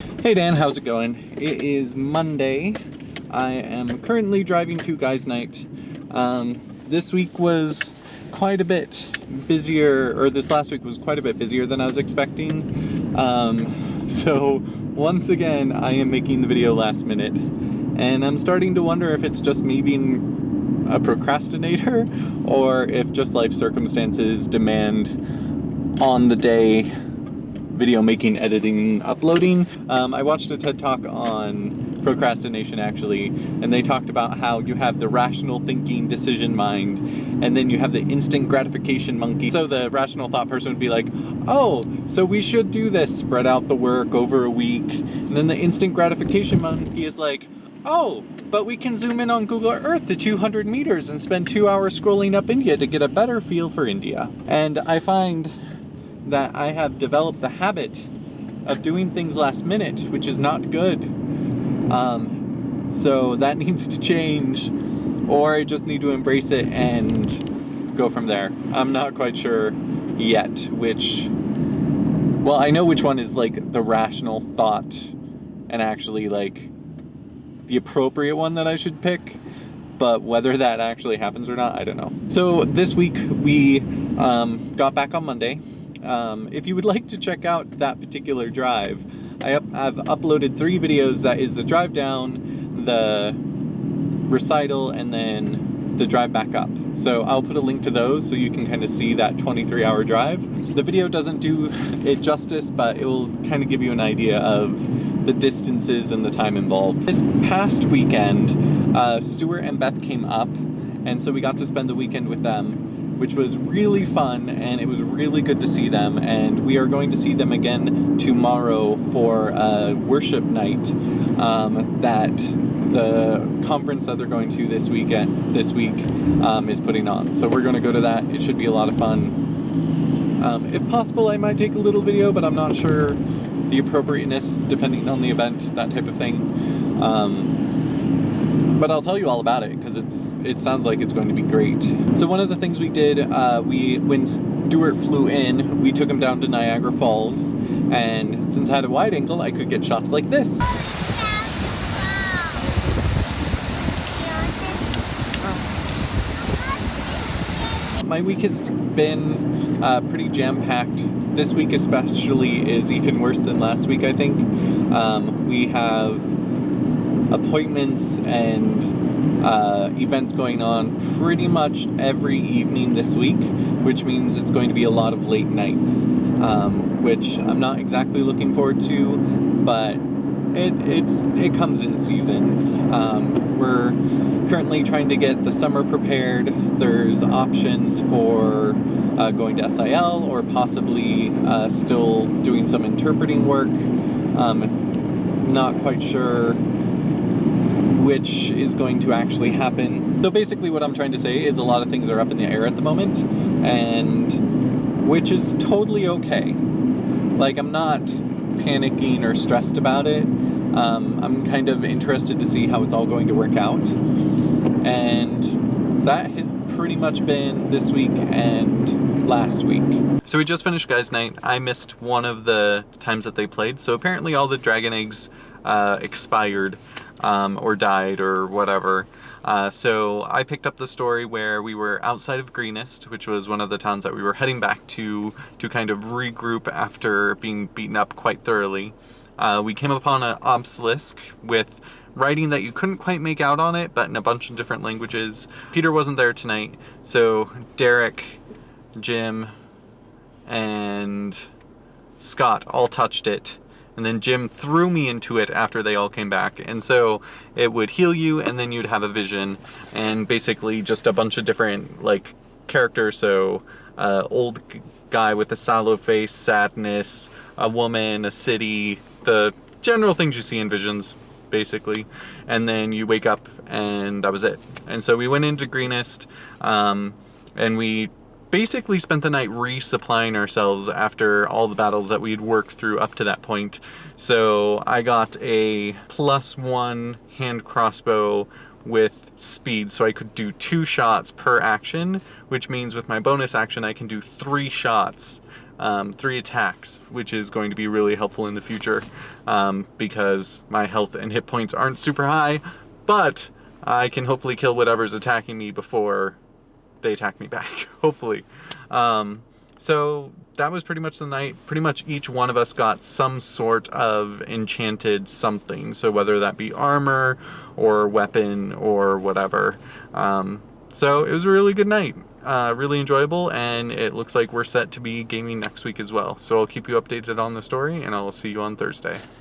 Hey Dan, how's it going? It is Monday. I am currently driving to Guys Night. This week was quite a bit busier, or this last week was quite a bit busier than I was expecting. So once again, I am making the video last minute, and I'm starting to wonder if it's just me being a procrastinator, or if just life circumstances demand on the day video making, editing, uploading. I watched a TED Talk on procrastination actually, and they talked about how you have the rational thinking decision mind, and then you have the instant gratification monkey. So the rational thought person would be like, oh, so we should do this, spread out the work over a week. And then the instant gratification monkey is like, oh, but we can zoom in on Google Earth to 200 meters and spend 2 hours scrolling up India to get a better feel for India. And I find that I have developed the habit of doing things last minute, which is not good. So that needs to change, or I just need to embrace it and go from there. I'm not quite sure yet well, I know which one is like the rational thought and actually like the appropriate one that I should pick, but whether that actually happens or not, I don't know. So this week we got back on Monday. If you would like to check out that particular drive, I've uploaded 3 videos. That is the drive down, the recital, and then the drive back up. So I'll put a link to those so you can kind of see that 23-hour drive. The video doesn't do it justice, but it will kind of give you an idea of the distances and the time involved. This past weekend, Stuart and Beth came up, and so we got to spend the weekend with them, which was really fun, and it was really good to see them. And we are going to see them again tomorrow for a worship night that the conference that they're going to this week is putting on. So we're going to go to that. It should be a lot of fun. If possible, I might take a little video, but I'm not sure the appropriateness depending on the event, that type of thing. But I'll tell you all about it because it sounds like it's going to be great. So one of the things we did, when Stuart flew in, we took him down to Niagara Falls, and since I had a wide angle, I could get shots like this. My week has been pretty jam-packed. This week especially is even worse than last week, I think. We have appointments and events going on pretty much every evening this week, which means it's going to be a lot of late nights, which I'm not exactly looking forward to, but it comes in seasons. We're currently trying to get the summer prepared. There's options for going to SIL, or possibly still doing some interpreting work. Not quite sure which is going to actually happen. So basically what I'm trying to say is a lot of things are up in the air at the moment, and which is totally okay. Like, I'm not panicking or stressed about it. I'm kind of interested to see how it's all going to work out, and that has pretty much been this week and last week. So we just finished Guys Night. I missed one of the times that they played, so apparently all the dragon eggs expired, or died, or whatever. So I picked up the story where we were outside of Greenest, which was one of the towns that we were heading back to kind of regroup after being beaten up quite thoroughly. We came upon an obelisk with writing that you couldn't quite make out on it, but in a bunch of different languages. Peter wasn't there tonight, so Derek, Jim, and Scott all touched it. And then Jim threw me into it after they all came back. And so it would heal you, and then you'd have a vision. And basically just a bunch of different, like, characters. So, old guy with a sallow face, sadness, a woman, a city, the general things you see in visions, basically. And then you wake up, and that was it. And so we went into Greenest, and we basically spent the night resupplying ourselves after all the battles that we'd worked through up to that point. So I got a +1 hand crossbow with speed, so I could do 2 shots per action, which means with my bonus action I can do 3 shots 3 attacks, which is going to be really helpful in the future, because my health and hit points aren't super high, but I can hopefully kill whatever's attacking me before they attack me back, hopefully. So that was pretty much the night. Pretty much each one of us got some sort of enchanted something, so whether that be armor or weapon or whatever. So it was a really good night. Really enjoyable, and it looks like we're set to be gaming next week as well. So I'll keep you updated on the story, and I'll see you on Thursday.